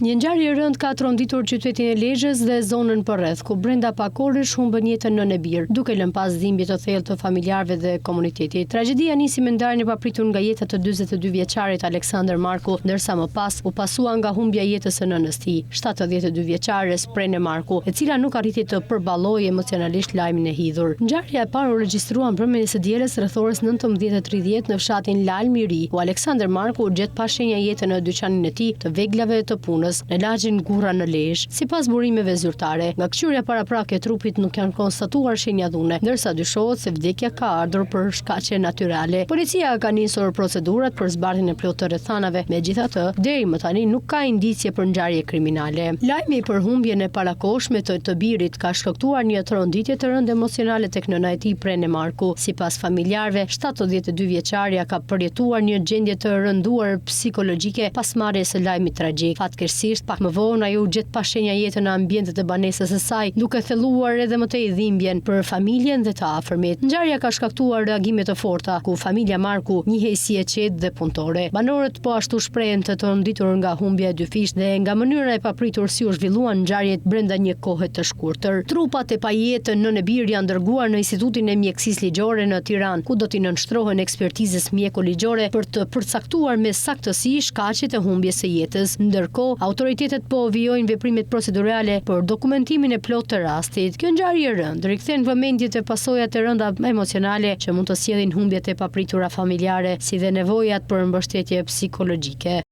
Një ngjarje e rëndë ka tronditur qytetin e Lezhës dhe zonën përreth, ku brenda pak orësh humbën jetën nënë e birë, duke lënë pas dhimbje të thellë të familjarëve dhe komunitetit. Tragjedia nisi me ndarjen e papritur nga jeta të 42 vjeçarit Aleksander Marku, ndërsa më pas u pasua nga humbja e jetës së nënës tij, 72 vjeçare Sprene Marku, e cila nuk arriti të përballojë emocionalisht lajmin e hidhur. Ngjarja e parë u regjistruan përmes së dielës rreth orës 19:30 në fshatin Lalmi i Ri, ku Aleksander Marku gjet pa shenja jetën në dyqanin e tij të veglave të punës në lagjen Gurra në Lezhë. Sipas burimeve zyrtare, nga kçhyrja paraprake e trupit nuk janë konstatuar shenja dhune, ndërsa dyshohet se vdekja ka ardhur për shkaqe natyrale. Policia ka nisur procedurat për zbardhjen e plotë të rrethanave, megjithatë, deri më tani nuk ka indicie për ngjarje kriminale. Lajmi për humbjen e parakohshme të birit ka shkaktuar një tronditje të rëndë emocionale tek nëna e tij Prene Marku. Sipas familjarëve, 72 vjeçaria ka përjetuar një gjendje të rënduar psikologjike pas marrjes së lajmit tragjik. Pak më vonë ajo u gjet pa shenja jetën në ambientet e banesës së saj, duke thelluar edhe më tej dhimbjen për familjen dhe të afërmit. Ngjarja ka shkaktuar reagime të forta, ku familja Marku njihej si e qetë dhe punëtore. Banorët po ashtu shprehen të tronditur nga humbja e dy fishë dhe nga mënyra e papritur si u zhvilluan ngjarjet brenda një kohe të shkurtër. Trupat e pajetën nënë e birë janë dërguar në Institutin e Mjekësisë Ligjore në Tiranë, ku do t'i nënshtrohen ekspertizës mjeko-ligjore për të përcaktuar me saktësi shkaqet e humbjes së jetës. Ndërkohë, autoritetet po vijojnë veprimet procedurale për dokumentimin e plotë të rastit. Kjo ngjarje e rëndë rikthen vëmendjet e pasojat e rënda emocionale që mund të sjellin humbjet e papritura familjare, si dhe nevojat për mbështetje psikologjike.